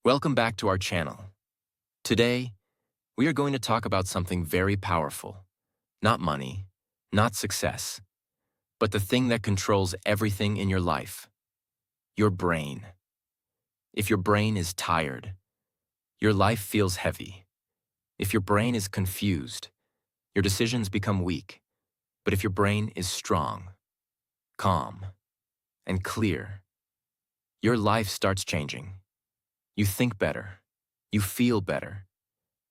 Welcome back to our channel. Today, we are going to talk about something very powerful. Not money, not success, but the thing that controls everything in your life. Your brain. If your brain is tired, your life feels heavy. If your brain is confused, your decisions become weak. But if your brain is strong, calm, and clear, your life starts changing. You think better. You feel better.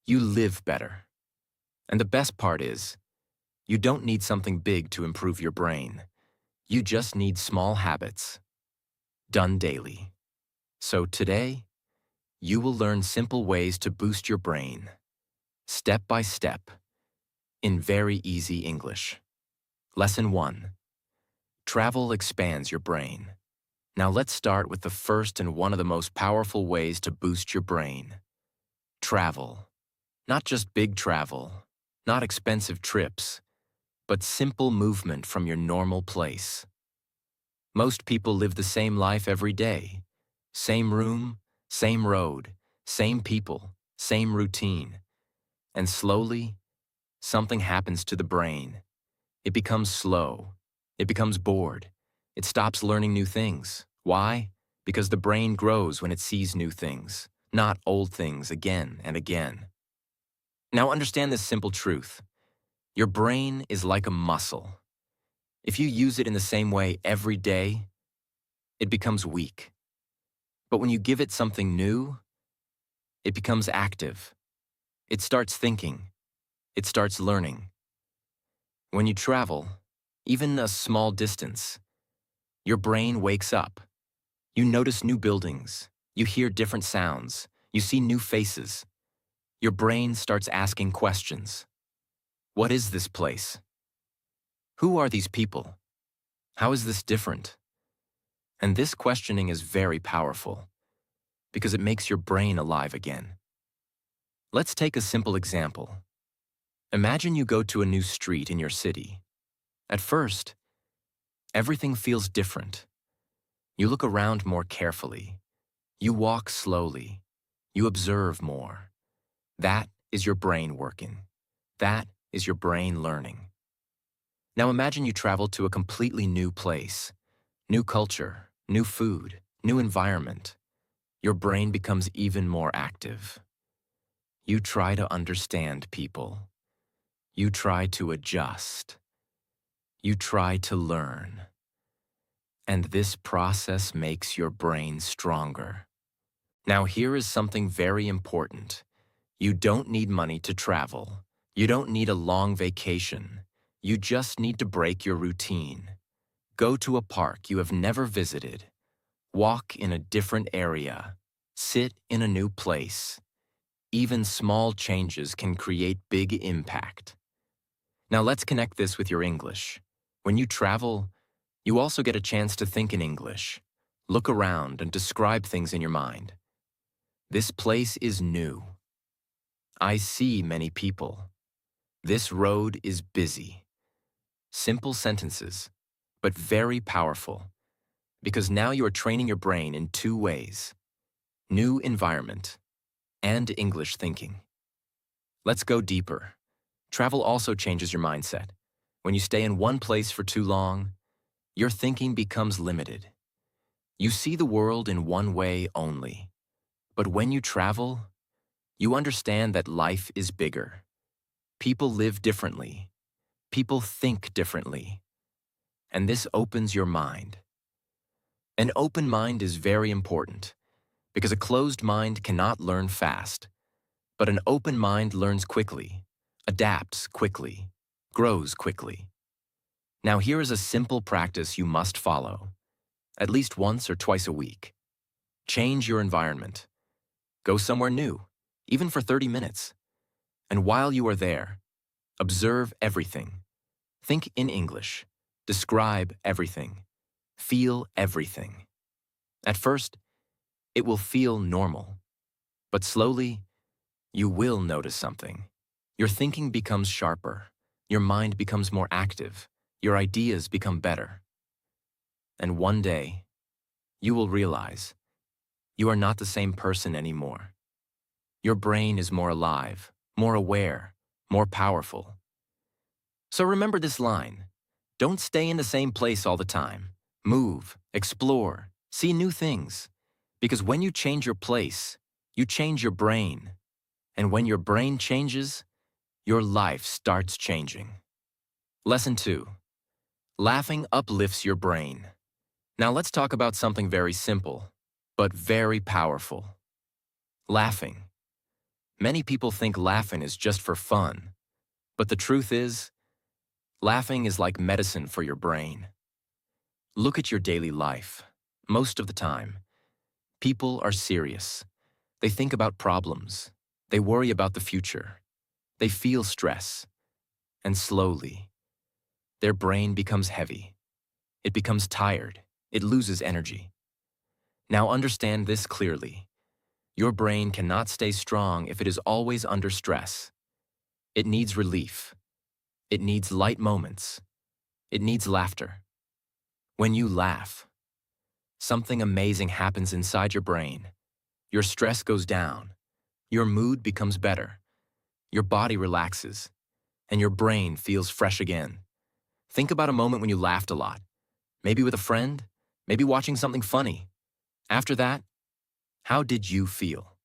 You live better. And the best part is, you don't need something big to improve your brain. You just need small habits, done daily. So today, you will learn simple ways to boost your brain, step by step, in very easy English. Lesson 1. Travel expands your brain. Now let's start with the first and one of the most powerful ways to boost your brain. Travel. Not just big travel, not expensive trips, but simple movement from your normal place. Most people live the same life every day. Same room, same road, same people, same routine. And slowly, something happens to the brain. It becomes slow. It becomes bored. It stops learning new things. Why? Because the brain grows when it sees new things, not old things again and again. Now understand this simple truth. Your brain is like a muscle. If you use it in the same way every day, it becomes weak. But when you give it something new, it becomes active. It starts thinking. It starts learning. When you travel, even a small distance, your brain wakes up. You notice new buildings. You hear different sounds. You see new faces. Your brain starts asking questions. What is this place? Who are these people? How is this different? And this questioning is very powerful because it makes your brain alive again. Let's take a simple example. Imagine you go to a new street in your city. At first, everything feels different. You look around more carefully. You walk slowly. You observe more. That is your brain working. That is your brain learning. Now imagine you travel to a completely new place. New culture, new food, new environment. Your brain becomes even more active. You try to understand people. You try to adjust. You try to learn. And this process makes your brain stronger. Now here is something very important. You don't need money to travel. You don't need a long vacation. You just need to break your routine. Go to a park you have never visited. Walk in a different area. Sit in a new place. Even small changes can create big impact. Now let's connect this with your English. When you travel, you also get a chance to think in English. Look around and describe things in your mind. This place is new. I see many people. This road is busy. Simple sentences, but very powerful, because now you are training your brain in two ways: new environment and English thinking. Let's go deeper. Travel also changes your mindset. When you stay in one place for too long, your thinking becomes limited. You see the world in one way only. But when you travel, you understand that life is bigger. People live differently. People think differently. And this opens your mind. An open mind is very important because a closed mind cannot learn fast. But an open mind learns quickly, adapts quickly, grows quickly. Now here is a simple practice you must follow, at least once or twice a week. Change your environment. Go somewhere new, even for 30 minutes. And while you are there, observe everything. Think in English. Describe everything. Feel everything. At first, it will feel normal. But slowly, you will notice something. Your thinking becomes sharper. Your mind becomes more active. Your ideas become better. And one day, you will realize You are not the same person anymore. Your brain is more alive, more aware, more powerful. So remember this line. Don't stay in the same place all the time. Move, explore, see new things. Because when you change your place, you change your brain. And when your brain changes, your life starts changing. Lesson 2. Laughing uplifts your brain. Now let's talk about something very simple, but very powerful. Laughing. Many people think laughing is just for fun, but the truth is, laughing is like medicine for your brain. Look at your daily life. Most of the time, people are serious. They think about problems. They worry about the future. They feel stress. And slowly, their brain becomes heavy. It becomes tired. It loses energy. Now understand this clearly. Your brain cannot stay strong if it is always under stress. It needs relief. It needs light moments. It needs laughter. When you laugh, something amazing happens inside your brain. Your stress goes down. Your mood becomes better. Your body relaxes. And your brain feels fresh again. Think about a moment when you laughed a lot. Maybe with a friend. Maybe watching something funny. After that, how did you feel?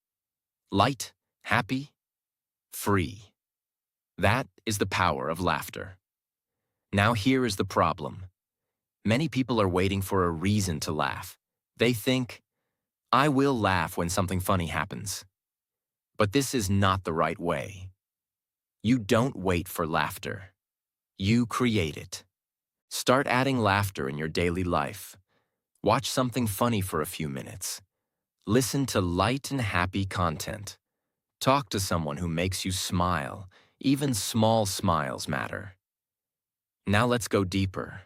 Light? Happy? Free. That is the power of laughter. Now here is the problem. Many people are waiting for a reason to laugh. They think, I will laugh when something funny happens. But this is not the right way. You don't wait for laughter. You create it. Start adding laughter in your daily life. Watch something funny for a few minutes. Listen to light and happy content. Talk to someone who makes you smile. Even small smiles matter. Now let's go deeper.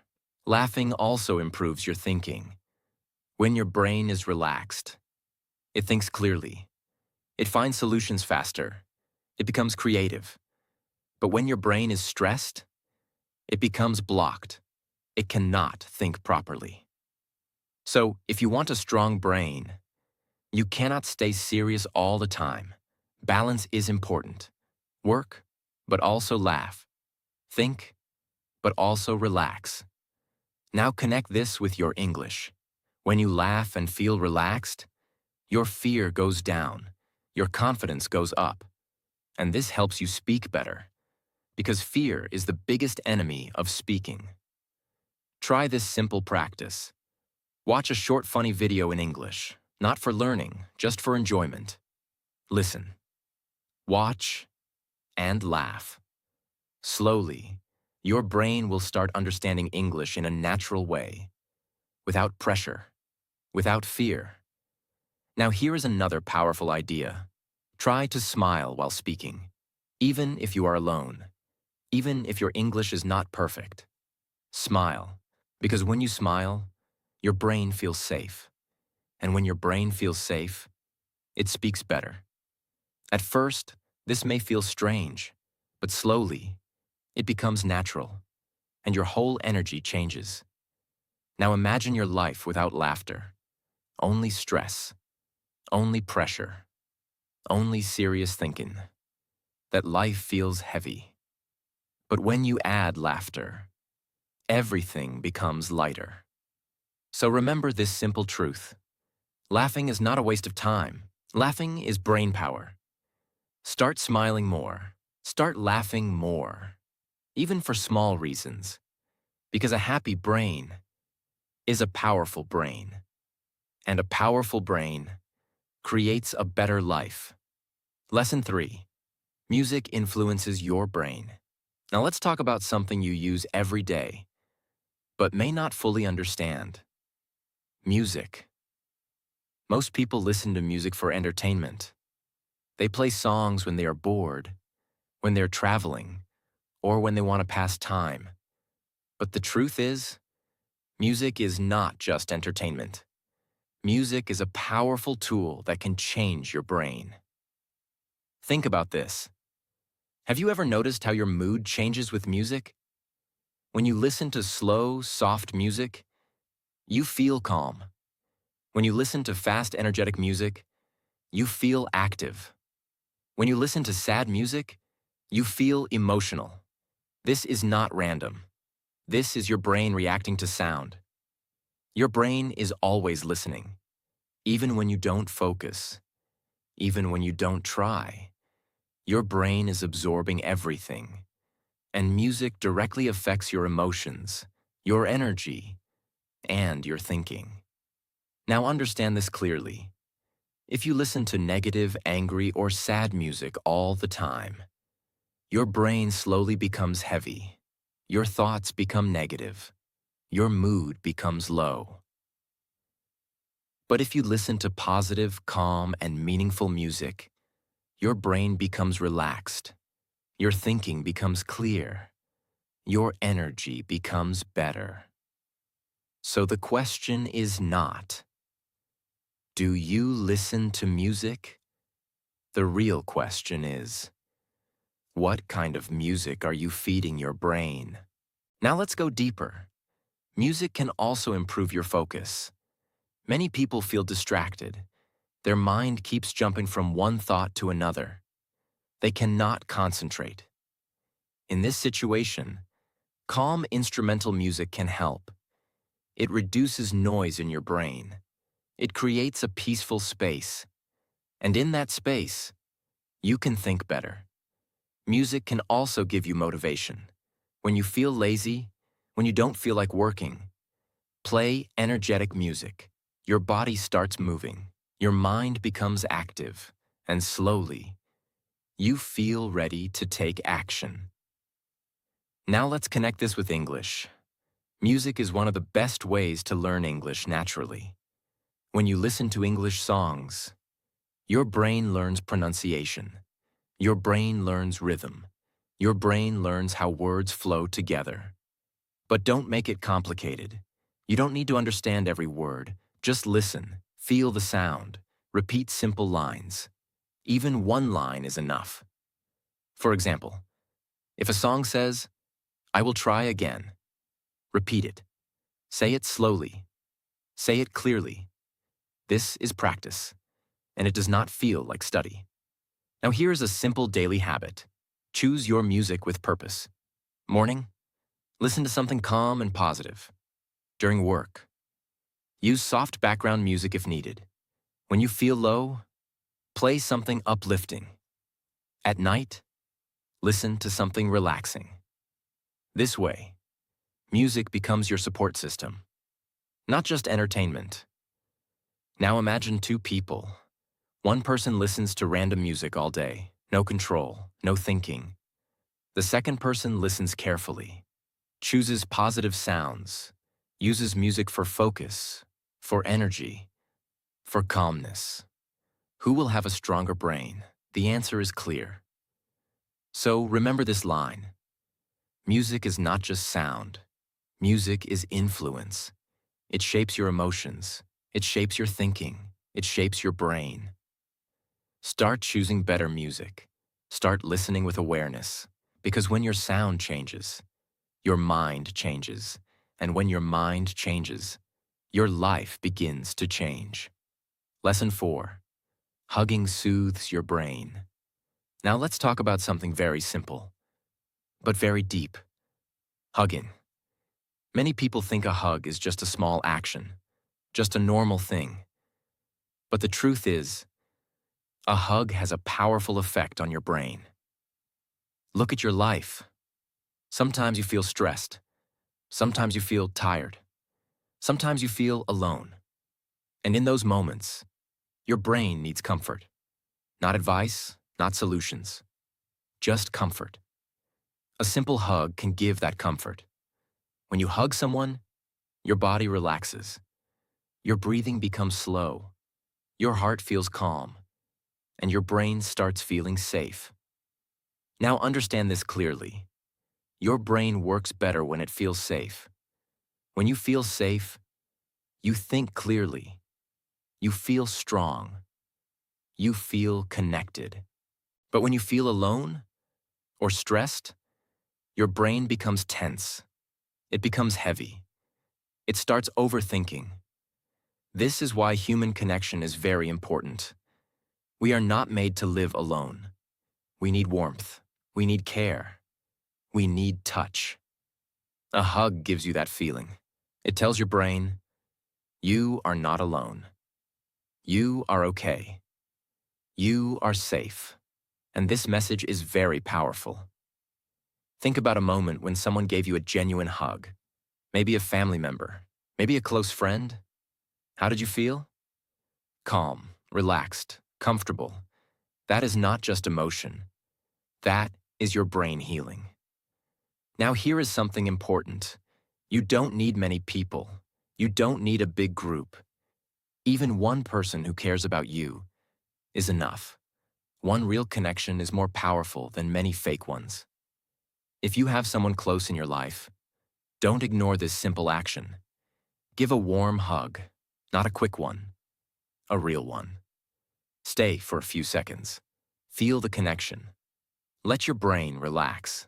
Laughing also improves your thinking. When your brain is relaxed, it thinks clearly. It finds solutions faster. It becomes creative. But when your brain is stressed, it becomes blocked. It cannot think properly. So, if you want a strong brain, you cannot stay serious all the time. Balance is important. Work, but also laugh. Think, but also relax. Now connect this with your English. When you laugh and feel relaxed, your fear goes down, your confidence goes up. And this helps you speak better, because fear is the biggest enemy of speaking. Try this simple practice. Watch a short funny video in English, not for learning, just for enjoyment. Listen, watch, and laugh. Slowly, your brain will start understanding English in a natural way, without pressure, without fear. Now here is another powerful idea. Try to smile while speaking, even if you are alone, even if your English is not perfect. Smile, because when you smile, your brain feels safe. And when your brain feels safe, it speaks better. At first, this may feel strange, but slowly, it becomes natural, and your whole energy changes. Now imagine your life without laughter. Only stress, only pressure, only serious thinking. That life feels heavy. But when you add laughter, everything becomes lighter. So remember this simple truth. Laughing is not a waste of time. Laughing is brain power. Start smiling more. Start laughing more. Even for small reasons. Because a happy brain is a powerful brain. And a powerful brain creates a better life. Lesson 3. Music influences your brain. Now let's talk about something you use every day, but may not fully understand. Music. Most people listen to music for entertainment. They play songs when they are bored, when they're traveling, or when they want to pass time. But the truth is, music is not just entertainment. Music is a powerful tool that can change your brain. Think about this. Have you ever noticed how your mood changes with music? When you listen to slow, soft music, you feel calm. When you listen to fast, energetic music, you feel active. When you listen to sad music, you feel emotional. This is not random. This is your brain reacting to sound. Your brain is always listening, even when you don't focus, even when you don't try. Your brain is absorbing everything, and music directly affects your emotions, your energy, and your thinking. Now understand this clearly. If you listen to negative, angry, or sad music all the time, your brain slowly becomes heavy. Your thoughts become negative. Your mood becomes low. But if you listen to positive, calm, and meaningful music, your brain becomes relaxed. Your thinking becomes clear. Your energy becomes better. So the question is not, do you listen to music? The real question is, what kind of music are you feeding your brain? Now let's go deeper. Music can also improve your focus. Many people feel distracted. Their mind keeps jumping from one thought to another. They cannot concentrate. In this situation, calm instrumental music can help. It reduces noise in your brain. It creates a peaceful space. And in that space, you can think better. Music can also give you motivation. When you feel lazy, when you don't feel like working, play energetic music. Your body starts moving. Your mind becomes active. And slowly, you feel ready to take action. Now let's connect this with English. Music is one of the best ways to learn English naturally. When you listen to English songs, your brain learns pronunciation. Your brain learns rhythm. Your brain learns how words flow together. But don't make it complicated. You don't need to understand every word. Just listen, feel the sound, repeat simple lines. Even one line is enough. For example, if a song says, "I will try again," repeat it. Say it slowly. Say it clearly. This is practice, and it does not feel like study. Now here is a simple daily habit. Choose your music with purpose. Morning, listen to something calm and positive. During work, use soft background music if needed. When you feel low, play something uplifting. At night, listen to something relaxing. This way, music becomes your support system, not just entertainment. Now imagine two people. One person listens to random music all day, no control, no thinking. The second person listens carefully, chooses positive sounds, uses music for focus, for energy, for calmness. Who will have a stronger brain? The answer is clear. So remember this line. Music is not just sound. Music is influence. It shapes your emotions. It shapes your thinking. It shapes your brain. Start choosing better music. Start listening with awareness. Because when your sound changes, your mind changes. And when your mind changes, your life begins to change. Lesson 4. Hugging soothes your brain. Now let's talk about something very simple, but very deep. Hugging. Many people think a hug is just a small action, just a normal thing. But the truth is, a hug has a powerful effect on your brain. Look at your life. Sometimes you feel stressed. Sometimes you feel tired. Sometimes you feel alone. And in those moments, your brain needs comfort. Not advice, not solutions. Just comfort. A simple hug can give that comfort. When you hug someone, your body relaxes. Your breathing becomes slow. Your heart feels calm. And your brain starts feeling safe. Now understand this clearly. Your brain works better when it feels safe. When you feel safe, you think clearly. You feel strong. You feel connected. But when you feel alone or stressed, your brain becomes tense. It becomes heavy. It starts overthinking. This is why human connection is very important. We are not made to live alone. We need warmth. We need care. We need touch. A hug gives you that feeling. It tells your brain, you are not alone. You are okay. You are safe. And this message is very powerful. Think about a moment when someone gave you a genuine hug. Maybe a family member. Maybe a close friend. How did you feel? Calm, relaxed, comfortable. That is not just emotion. That is your brain healing. Now here is something important. You don't need many people. You don't need a big group. Even one person who cares about you is enough. One real connection is more powerful than many fake ones. If you have someone close in your life, don't ignore this simple action. Give a warm hug, not a quick one, a real one. Stay for a few seconds. Feel the connection. Let your brain relax.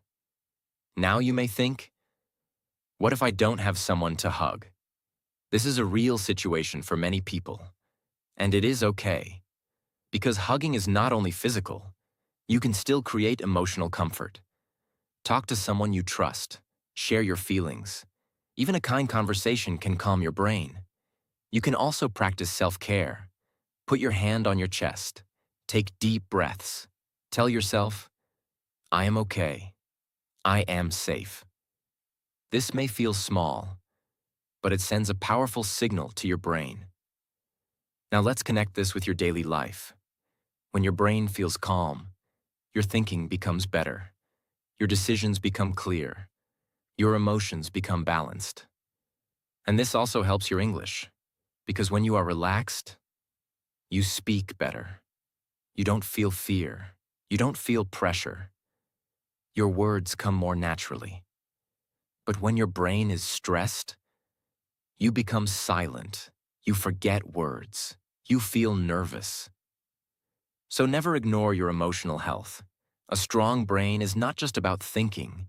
Now you may think, what if I don't have someone to hug? This is a real situation for many people. And it is okay. Because hugging is not only physical, you can still create emotional comfort. Talk to someone you trust. Share your feelings. Even a kind conversation can calm your brain. You can also practice self-care. Put your hand on your chest. Take deep breaths. Tell yourself, I am okay. I am safe. This may feel small, but it sends a powerful signal to your brain. Now let's connect this with your daily life. When your brain feels calm, your thinking becomes better. Your decisions become clear. Your emotions become balanced. And this also helps your English, because when you are relaxed, you speak better. You don't feel fear. You don't feel pressure. Your words come more naturally. But when your brain is stressed, you become silent. You forget words. You feel nervous. So never ignore your emotional health. A strong brain is not just about thinking.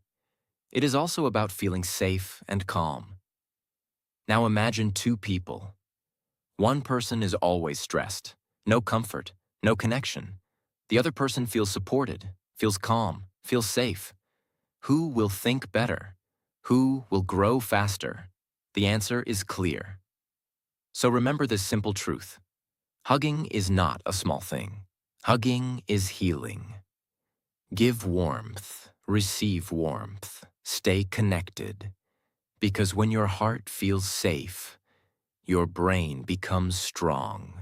It is also about feeling safe and calm. Now imagine two people. One person is always stressed. No comfort, no connection. The other person feels supported, feels calm, feels safe. Who will think better? Who will grow faster? The answer is clear. So remember this simple truth. Hugging is not a small thing. Hugging is healing. Give warmth, receive warmth, stay connected. Because when your heart feels safe, your brain becomes strong.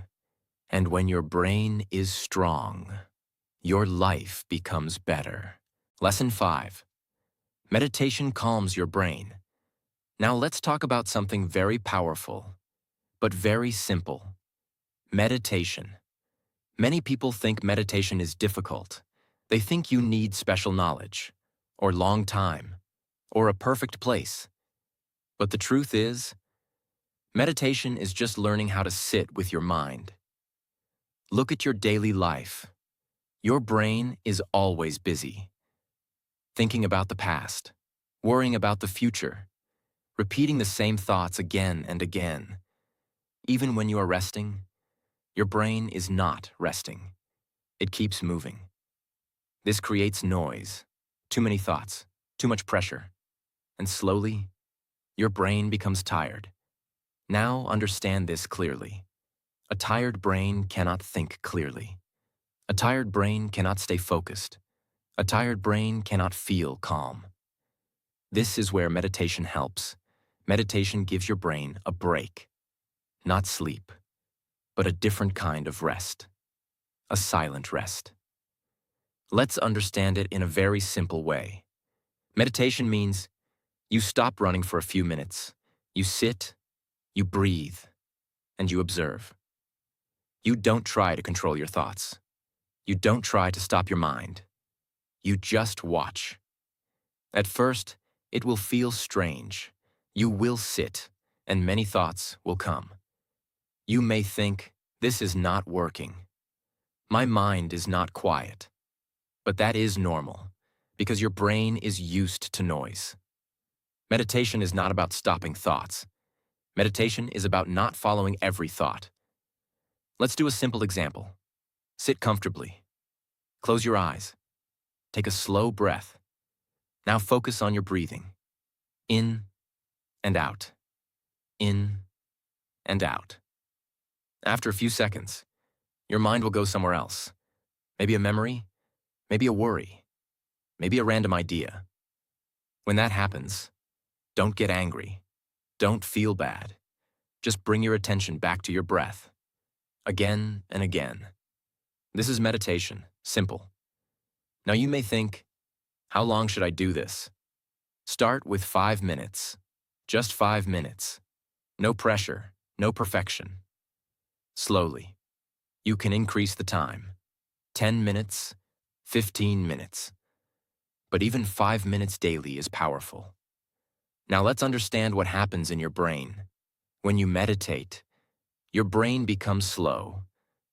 And when your brain is strong, your life becomes better. Lesson 5. Meditation calms your brain. Now let's talk about something very powerful, but very simple. Meditation. Many people think meditation is difficult. They think you need special knowledge, or long time, or a perfect place. But the truth is, meditation is just learning how to sit with your mind. Look at your daily life. Your brain is always busy. Thinking about the past, worrying about the future, repeating the same thoughts again and again. Even when you are resting, your brain is not resting. It keeps moving. This creates noise, too many thoughts, too much pressure, and slowly, your brain becomes tired. Now understand this clearly. A tired brain cannot think clearly. A tired brain cannot stay focused. A tired brain cannot feel calm. This is where meditation helps. Meditation gives your brain a break. Not sleep, but a different kind of rest. A silent rest. Let's understand it in a very simple way. Meditation means you stop running for a few minutes. You sit, you breathe, and you observe. You don't try to control your thoughts. You don't try to stop your mind. You just watch. At first, it will feel strange. You will sit, and many thoughts will come. You may think, this is not working. My mind is not quiet. But that is normal, because your brain is used to noise. Meditation is not about stopping thoughts. Meditation is about not following every thought. Let's do a simple example. Sit comfortably. Close your eyes. Take a slow breath. Now focus on your breathing. In and out. In and out. After a few seconds, your mind will go somewhere else. Maybe a memory, maybe a worry, maybe a random idea. When that happens, don't get angry. Don't feel bad. Just bring your attention back to your breath. Again and again. This is meditation, simple. Now you may think, how long should I do this? Start with 5 minutes. Just 5 minutes. No pressure, no perfection. Slowly. You can increase the time. 10 minutes, 15 minutes. But even 5 minutes daily is powerful. Now let's understand what happens in your brain. When you meditate, your brain becomes slow.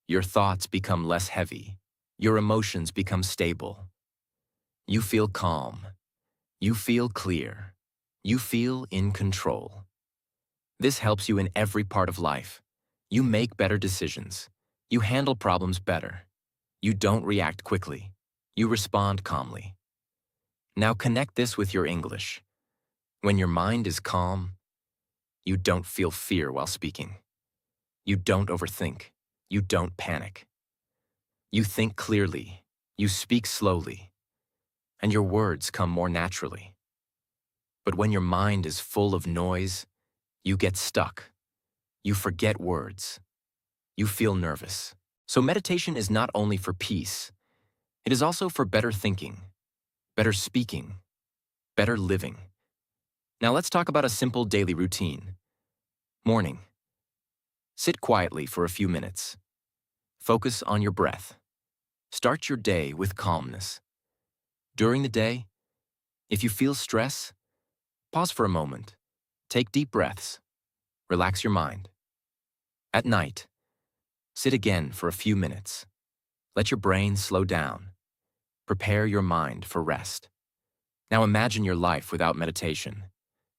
Your thoughts become less heavy. Your emotions become stable. You feel calm. You feel clear. You feel in control. This helps you in every part of life. You make better decisions. You handle problems better. You don't react quickly. You respond calmly. Now connect this with your English. When your mind is calm, you don't feel fear while speaking. You don't overthink. You don't panic. You think clearly. You speak slowly. And your words come more naturally. But when your mind is full of noise, you get stuck. You forget words. You feel nervous. So meditation is not only for peace, it is also for better thinking, better speaking, better living. Now let's talk about a simple daily routine. Morning. Sit quietly for a few minutes. Focus on your breath. Start your day with calmness. During the day, if you feel stress, pause for a moment. Take deep breaths. Relax your mind. At night, sit again for a few minutes. Let your brain slow down. Prepare your mind for rest. Now imagine your life without meditation.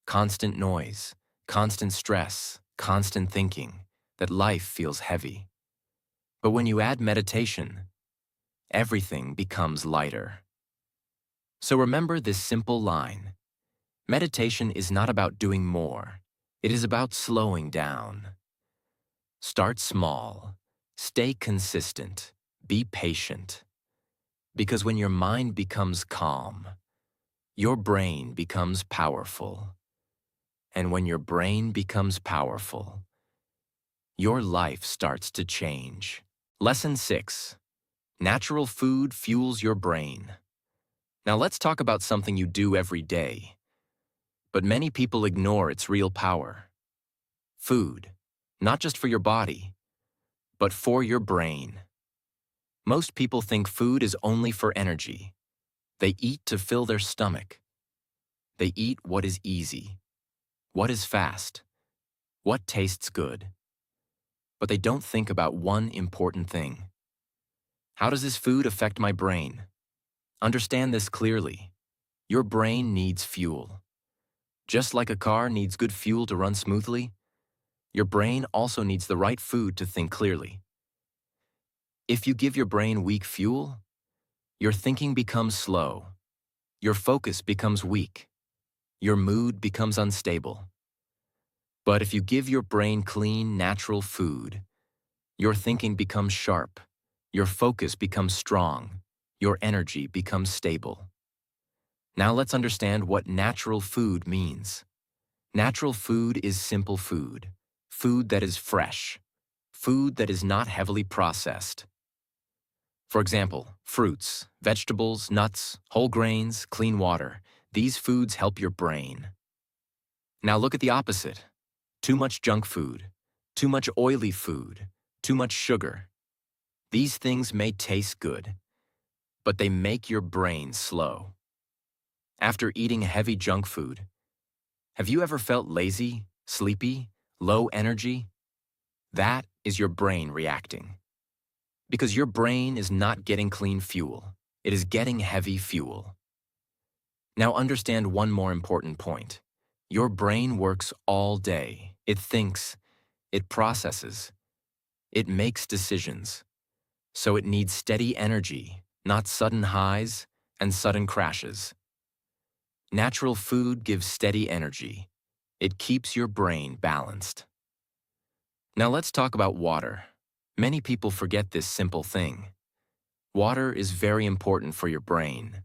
Constant noise, constant stress, constant thinking, that life feels heavy. But when you add meditation, everything becomes lighter. So remember this simple line. Meditation is not about doing more. It is about slowing down. Start small. Stay consistent. Be patient. Because when your mind becomes calm, your brain becomes powerful. And when your brain becomes powerful, your life starts to change. Lesson 6. Natural food fuels your brain. Now let's talk about something you do every day, but many people ignore its real power. Food, not just for your body, but for your brain. Most people think food is only for energy. They eat to fill their stomach. They eat what is easy, what is fast, what tastes good. But they don't think about one important thing. How does this food affect my brain? Understand this clearly. Your brain needs fuel. Just like a car needs good fuel to run smoothly, your brain also needs the right food to think clearly. If you give your brain weak fuel, your thinking becomes slow, your focus becomes weak, your mood becomes unstable. But if you give your brain clean, natural food, your thinking becomes sharp, your focus becomes strong, your energy becomes stable. Now let's understand what natural food means. Natural food is simple food, food that is fresh, food that is not heavily processed. For example, fruits, vegetables, nuts, whole grains, clean water. These foods help your brain. Now look at the opposite. Too much junk food, too much oily food, too much sugar. These things may taste good, but they make your brain slow. After eating heavy junk food, have you ever felt lazy, sleepy, low energy? That is your brain reacting. Because your brain is not getting clean fuel, it is getting heavy fuel. Now understand one more important point. Your brain works all day. It thinks, it processes, it makes decisions. So it needs steady energy, not sudden highs and sudden crashes. Natural food gives steady energy. It keeps your brain balanced. Now let's talk about water. Many people forget this simple thing. Water is very important for your brain.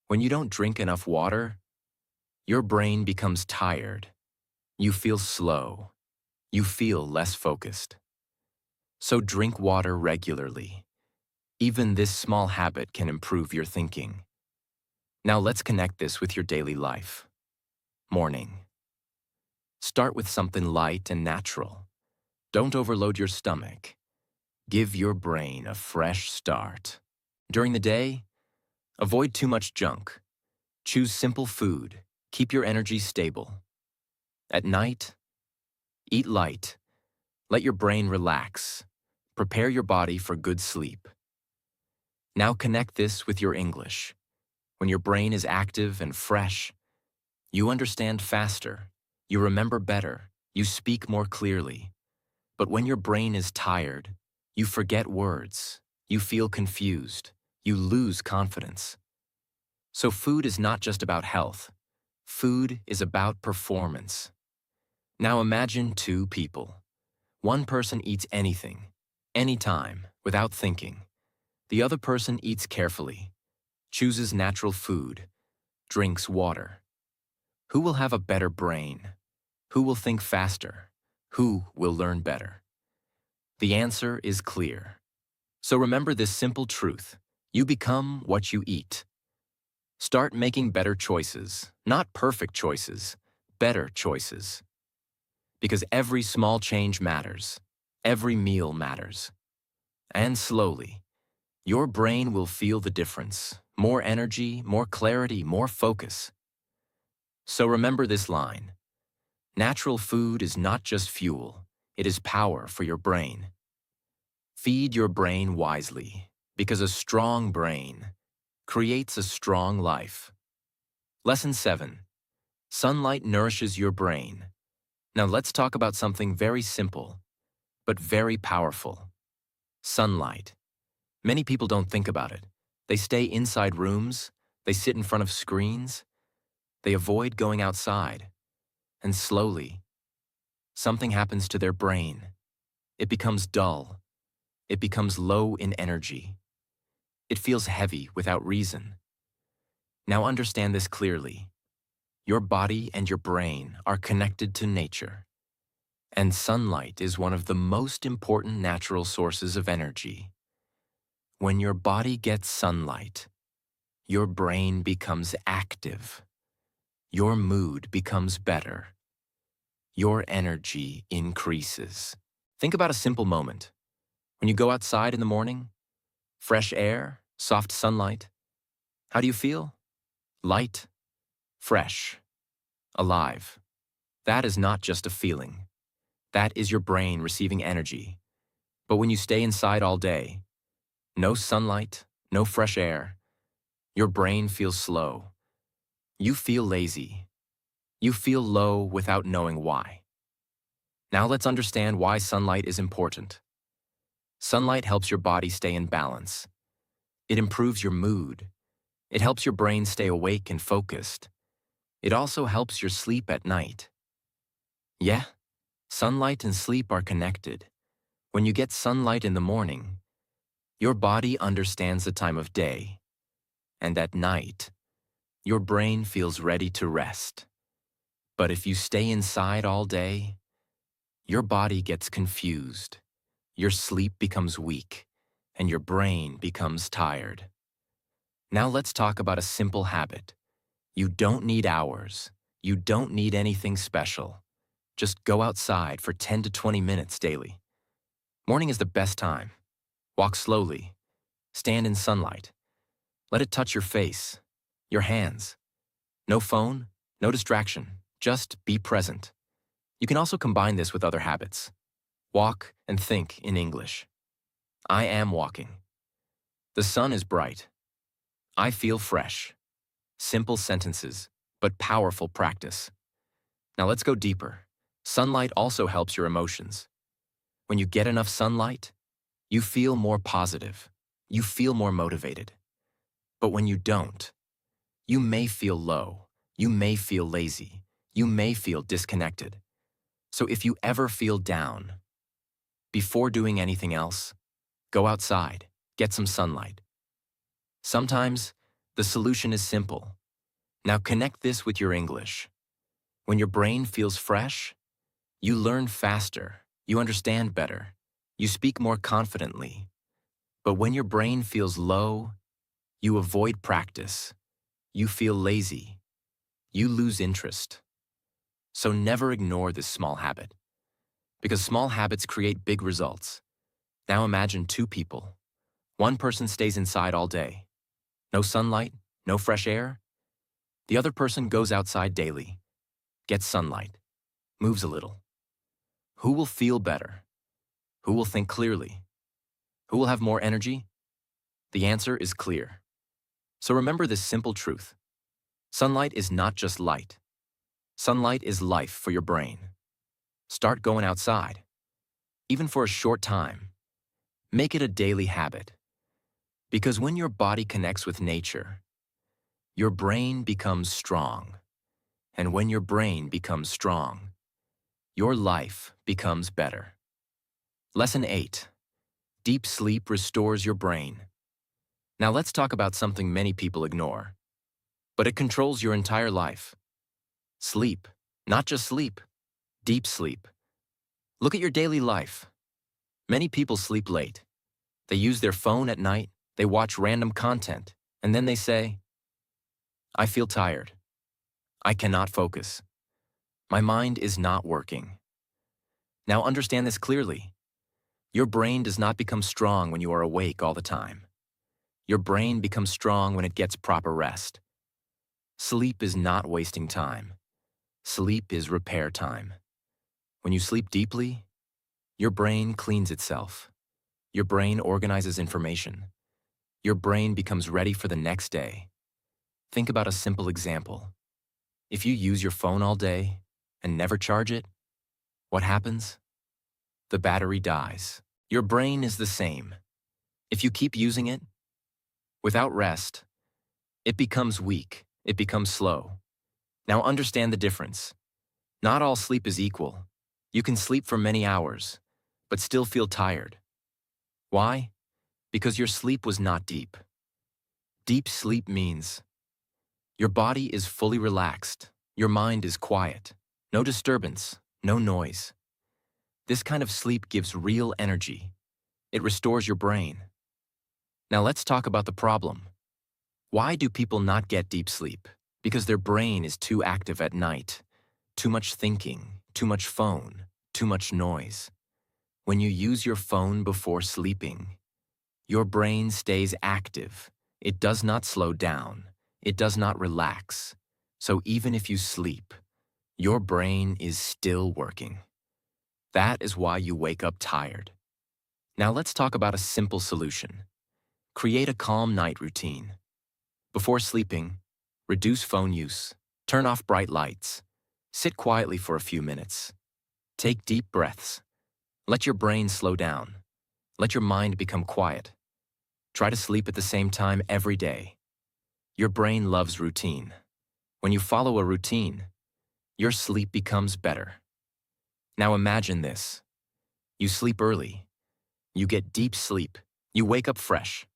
When you don't drink enough water, your brain becomes tired. You feel slow. You feel less focused. So drink water regularly. Even this small habit can improve your thinking. Now let's connect this with your daily life. Morning. Start with something light and natural. Don't overload your stomach. Give your brain a fresh start. During the day, avoid too much junk. Choose simple food. Keep your energy stable. At night, eat light. Let your brain relax. Prepare your body for good sleep. Now connect this with your English. When your brain is active and fresh, you understand faster, you remember better, you speak more clearly. But when your brain is tired, you forget words, you feel confused, you lose confidence. So food is not just about health. Food is about performance. Now imagine two people. One person eats anything, anytime, without thinking. The other person eats carefully, chooses natural food, drinks water. Who will have a better brain? Who will think faster? Who will learn better? The answer is clear. So remember this simple truth. You become what you eat. Start making better choices, not perfect choices, better choices. Because every small change matters. Every meal matters. And slowly, your brain will feel the difference. More energy, more clarity, more focus. So remember this line. Natural food is not just fuel, it is power for your brain. Feed your brain wisely, because a strong brain creates a strong life. Lesson 7. Sunlight nourishes your brain. Now let's talk about something very simple, but very powerful. Sunlight. Many people don't think about it. They stay inside rooms, they sit in front of screens, they avoid going outside, and slowly, something happens to their brain. It becomes dull. It becomes low in energy. It feels heavy without reason. Now understand this clearly. Your body and your brain are connected to nature. And sunlight is one of the most important natural sources of energy. When your body gets sunlight, your brain becomes active. Your mood becomes better. Your energy increases. Think about a simple moment. When you go outside in the morning, fresh air, soft sunlight, how do you feel? Light, fresh, alive. That is not just a feeling. That is your brain receiving energy. But when you stay inside all day, no sunlight, no fresh air, your brain feels slow. You feel lazy. You feel low without knowing why. Now let's understand why sunlight is important. Sunlight helps your body stay in balance. It improves your mood. It helps your brain stay awake and focused. It also helps your sleep at night. Yeah, sunlight and sleep are connected. When you get sunlight in the morning, your body understands the time of day. And at night, your brain feels ready to rest. But if you stay inside all day, your body gets confused. Your sleep becomes weak, and your brain becomes tired. Now let's talk about a simple habit. You don't need hours. You don't need anything special. Just go outside for 10 to 20 minutes daily. Morning is the best time. Walk slowly. Stand in sunlight. Let it touch your face, your hands. No phone, no distraction. Just be present. You can also combine this with other habits. Walk and think in English. I am walking. The sun is bright. I feel fresh. Simple sentences, but powerful practice. Now let's go deeper. Sunlight also helps your emotions. When you get enough sunlight, you feel more positive. You feel more motivated. But when you don't, you may feel low. You may feel lazy. You may feel disconnected. So if you ever feel down, before doing anything else, go outside, get some sunlight. Sometimes, the solution is simple. Now connect this with your English. When your brain feels fresh, you learn faster, you understand better, you speak more confidently. But when your brain feels low, you avoid practice, you feel lazy, you lose interest. So never ignore this small habit, because small habits create big results. Now imagine two people. One person stays inside all day. No sunlight, no fresh air. The other person goes outside daily, gets sunlight, moves a little. Who will feel better? Who will think clearly? Who will have more energy? The answer is clear. So remember this simple truth. Sunlight is not just light. Sunlight is life for your brain. Start going outside, even for a short time. Make it a daily habit. Because when your body connects with nature, your brain becomes strong. And when your brain becomes strong, your life becomes better. Lesson 8. Deep sleep restores your brain. Now let's talk about something many people ignore, but it controls your entire life. Sleep. Not just sleep. Deep sleep. Look at your daily life. Many people sleep late. They use their phone at night, they watch random content, and then they say, "I feel tired. I cannot focus. My mind is not working." Now understand this clearly. Your brain does not become strong when you are awake all the time. Your brain becomes strong when it gets proper rest. Sleep is not wasting time. Sleep is repair time. When you sleep deeply, your brain cleans itself. Your brain organizes information. Your brain becomes ready for the next day. Think about a simple example. If you use your phone all day and never charge it, what happens? The battery dies. Your brain is the same. If you keep using it, without rest, it becomes weak, it becomes slow. Now understand the difference. Not all sleep is equal. You can sleep for many hours, but still feel tired. Why? Because your sleep was not deep. Deep sleep means your body is fully relaxed, your mind is quiet, no disturbance, no noise. This kind of sleep gives real energy. It restores your brain. Now let's talk about the problem. Why do people not get deep sleep? Because their brain is too active at night. Too much thinking, too much phone, too much noise. When you use your phone before sleeping, your brain stays active. It does not slow down. It does not relax. So even if you sleep, your brain is still working. That is why you wake up tired. Now let's talk about a simple solution. Create a calm night routine. Before sleeping, reduce phone use. Turn off bright lights. Sit quietly for a few minutes. Take deep breaths. Let your brain slow down. Let your mind become quiet. Try to sleep at the same time every day. Your brain loves routine. When you follow a routine, your sleep becomes better. Now imagine this. You sleep early. You get deep sleep. You wake up fresh.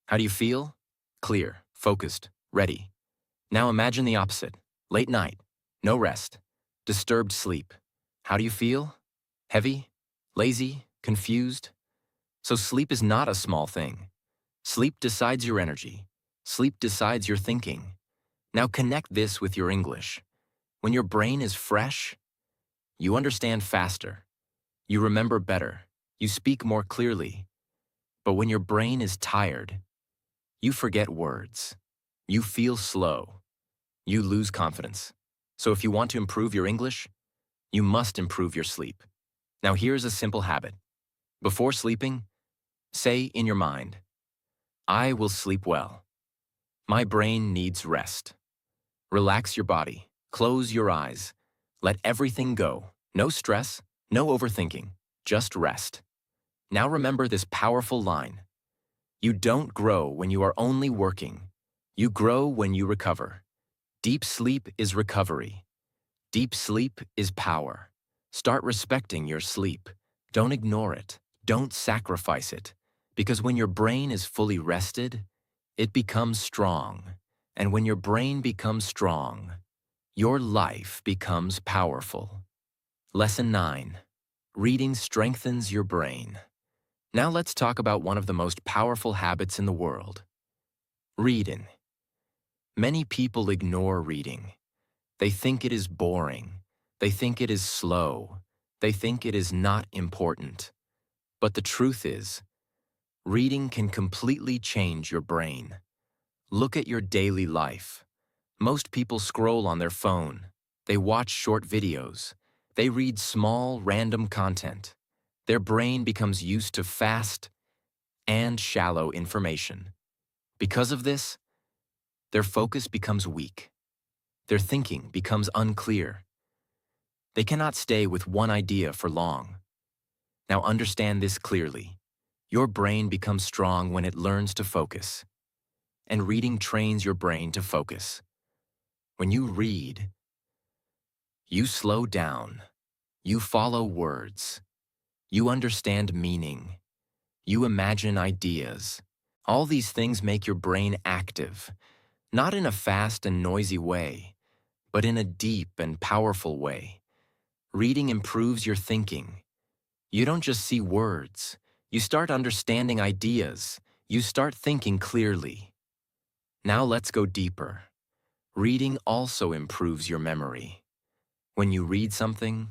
How do you feel? Clear, focused, ready. Now imagine the opposite. Late night, no rest, disturbed sleep. How do you feel? Heavy, lazy, confused? So sleep is not a small thing. Sleep decides your energy. Sleep decides your thinking. Now connect this with your English. When your brain is fresh, you understand faster. You remember better. You speak more clearly. But when your brain is tired, you forget words. You feel slow. You lose confidence. So if you want to improve your English, you must improve your sleep. Now here's a simple habit. Before sleeping, say in your mind, "I will sleep well. My brain needs rest." Relax your body. Close your eyes. Let everything go. No stress, no overthinking, just rest. Now remember this powerful line. You don't grow when you are only working. You grow when you recover. Deep sleep is recovery. Deep sleep is power. Start respecting your sleep. Don't ignore it. Don't sacrifice it. Because when your brain is fully rested, it becomes strong. And when your brain becomes strong, your life becomes powerful. Lesson 9. Reading strengthens your brain. Now let's talk about one of the most powerful habits in the world. Reading. Many people ignore reading. They think it is boring. They think it is slow. They think it is not important. But the truth is, reading can completely change your brain. Look at your daily life. Most people scroll on their phone. They watch short videos. They read small, random content. Their brain becomes used to fast and shallow information. Because of this, their focus becomes weak. Their thinking becomes unclear. They cannot stay with one idea for long. Now understand this clearly. Your brain becomes strong when it learns to focus. And reading trains your brain to focus. When you read, you slow down. You follow words. You understand meaning. You imagine ideas. All these things make your brain active, not in a fast and noisy way, but in a deep and powerful way. Reading improves your thinking. You don't just see words. You start understanding ideas. You start thinking clearly. Now let's go deeper. Reading also improves your memory. When you read something,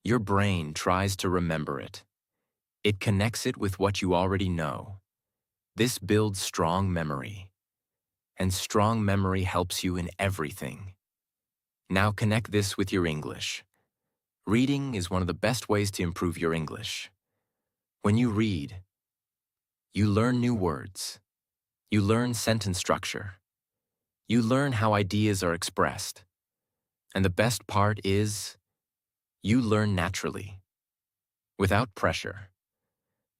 your brain tries to remember it. It connects it with what you already know. This builds strong memory. And strong memory helps you in everything. Now connect this with your English. Reading is one of the best ways to improve your English. When you read, you learn new words. You learn sentence structure. You learn how ideas are expressed. And the best part is, you learn naturally, without pressure.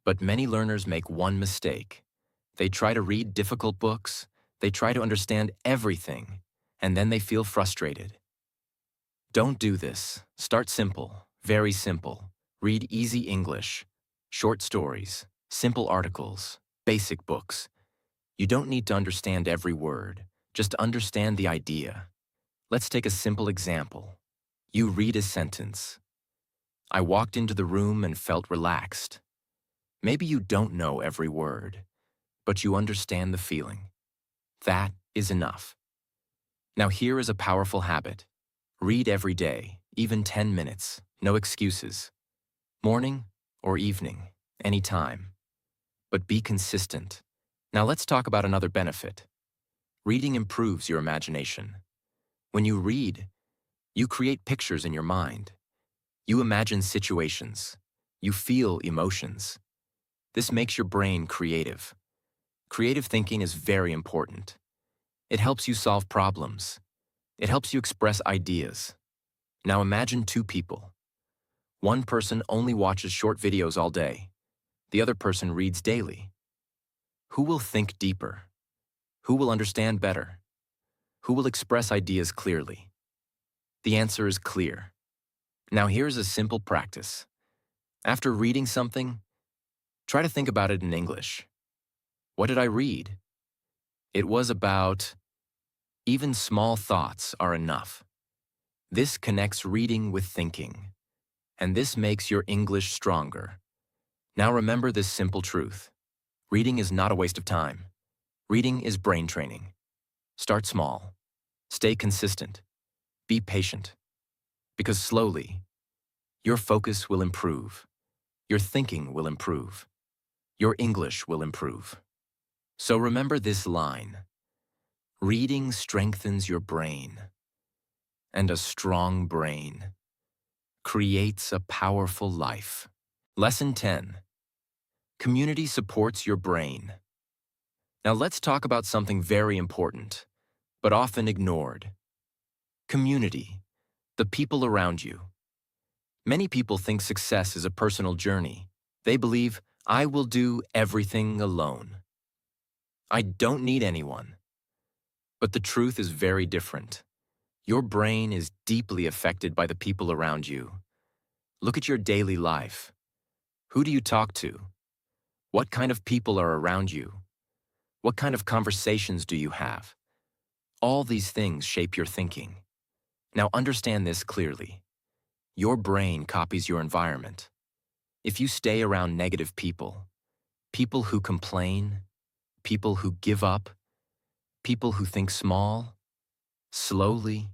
But many learners make one mistake. They try to read difficult books, they try to understand everything, and then they feel frustrated. Don't do this. Start simple, very simple. Read easy English, short stories, simple articles, basic books. You don't need to understand every word, just understand the idea. Let's take a simple example. You read a sentence. I walked into the room and felt relaxed. Maybe you don't know every word, but you understand the feeling. That is enough. Now here is a powerful habit. Read every day, even 10 minutes, no excuses. Morning or evening, anytime. But be consistent. Now let's talk about another benefit. Reading improves your imagination. When you read, you create pictures in your mind. You imagine situations. You feel emotions. This makes your brain creative. Creative thinking is very important. It helps you solve problems. It helps you express ideas. Now imagine two people. One person only watches short videos all day. The other person reads daily. Who will think deeper? Who will understand better? Who will express ideas clearly? The answer is clear. Now here's a simple practice. After reading something, try to think about it in English. What did I read? It was about, even small thoughts are enough. This connects reading with thinking, and this makes your English stronger. Now remember this simple truth. Reading is not a waste of time. Reading is brain training. Start small. Stay consistent. Be patient. Because slowly, your focus will improve. Your thinking will improve. Your English will improve. So remember this line. Reading strengthens your brain. And a strong brain creates a powerful life. Lesson 10. Community supports your brain. Now let's talk about something very important, but often ignored. Community, the people around you. Many people think success is a personal journey. They believe, I will do everything alone. I don't need anyone. But the truth is very different. Your brain is deeply affected by the people around you. Look at your daily life. Who do you talk to? What kind of people are around you? What kind of conversations do you have? All these things shape your thinking. Now understand this clearly. Your brain copies your environment. If you stay around negative people, people who complain, people who give up, people who think small, slowly,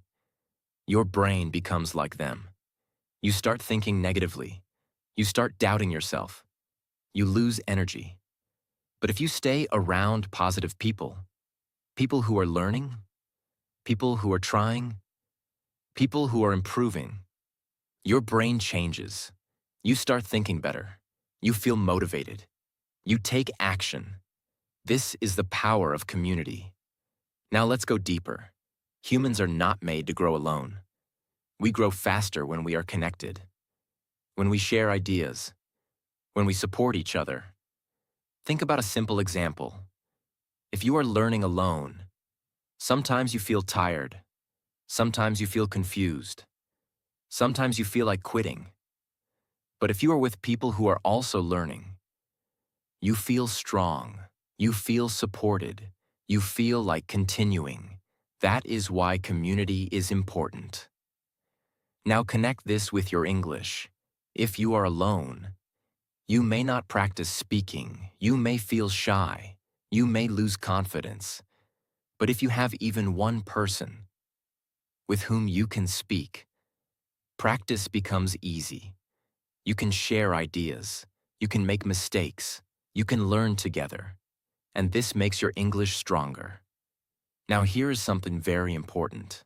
your brain becomes like them. You start thinking negatively. You start doubting yourself. You lose energy. But if you stay around positive people, people who are learning, people who are trying, people who are improving, your brain changes. You start thinking better. You feel motivated. You take action. This is the power of community. Now let's go deeper. Humans are not made to grow alone. We grow faster when we are connected, when we share ideas, when we support each other. Think about a simple example. If you are learning alone, sometimes you feel tired. Sometimes you feel confused. Sometimes you feel like quitting. But if you are with people who are also learning, you feel strong. You feel supported. You feel like continuing. That is why community is important. Now connect this with your English. If you are alone, you may not practice speaking. You may feel shy. You may lose confidence. But if you have even one person with whom you can speak, practice becomes easy. You can share ideas. You can make mistakes. You can learn together. And this makes your English stronger. Now here is something very important.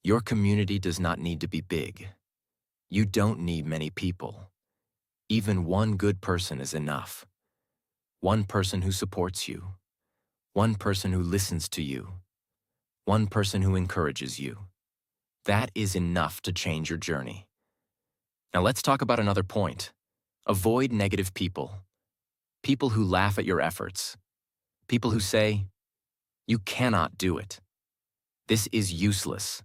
Your community does not need to be big. You don't need many people. Even one good person is enough. One person who supports you. One person who listens to you. One person who encourages you. That is enough to change your journey. Now let's talk about another point. Avoid negative people. People who laugh at your efforts. People who say, you cannot do it. This is useless.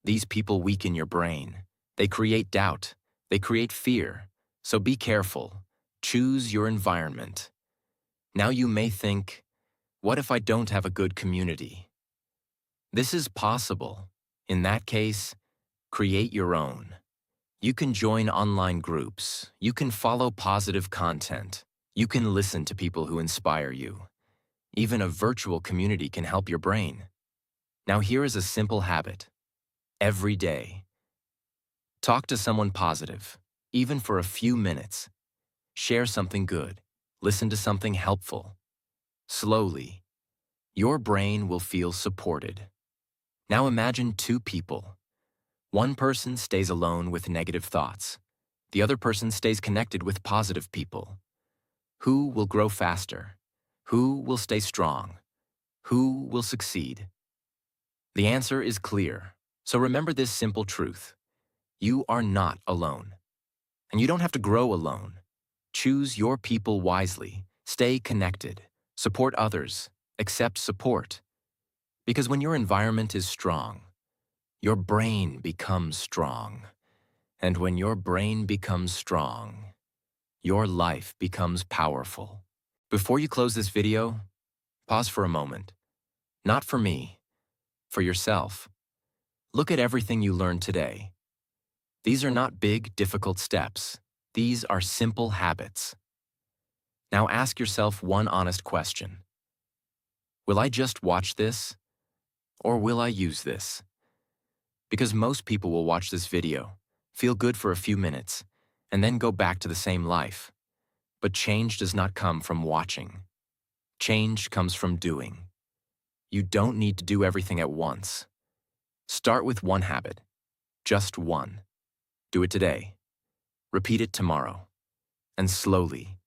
These people weaken your brain. They create doubt. They create fear. So be careful. Choose your environment. Now you may think, what if I don't have a good community? This is possible. In that case, create your own. You can join online groups. You can follow positive content. You can listen to people who inspire you. Even a virtual community can help your brain. Now here is a simple habit. Every day, talk to someone positive, even for a few minutes. Share something good. Listen to something helpful. Slowly, your brain will feel supported. Now imagine two people. One person stays alone with negative thoughts. The other person stays connected with positive people. Who will grow faster? Who will stay strong? Who will succeed? The answer is clear. So remember this simple truth. You are not alone. And you don't have to grow alone. Choose your people wisely. Stay connected. Support others. Accept support. Because when your environment is strong, your brain becomes strong. And when your brain becomes strong, your life becomes powerful. Before you close this video, pause for a moment. Not for me, for yourself. Look at everything you learned today. These are not big, difficult steps. These are simple habits. Now ask yourself one honest question. Will I just watch this? Or will I use this? Because most people will watch this video, feel good for a few minutes, and then go back to the same life. But change does not come from watching. Change comes from doing. You don't need to do everything at once. Start with one habit. Just one. Do it today. Repeat it tomorrow. And slowly,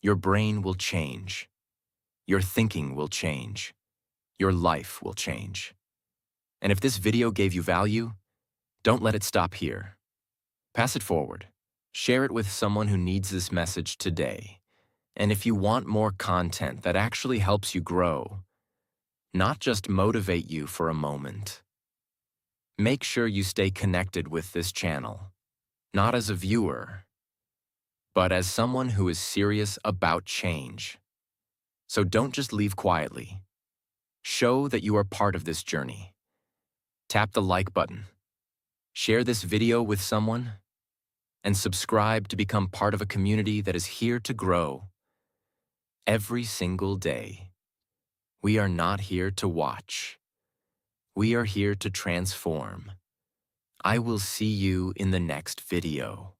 your brain will change. Your thinking will change. Your life will change. And if this video gave you value, don't let it stop here. Pass it forward. Share it with someone who needs this message today. And if you want more content that actually helps you grow, not just motivate you for a moment, make sure you stay connected with this channel, not as a viewer, but as someone who is serious about change. So don't just leave quietly. Show that you are part of this journey. Tap the like button, share this video with someone, and subscribe to become part of a community that is here to grow every single day. We are not here to watch. We are here to transform. I will see you in the next video.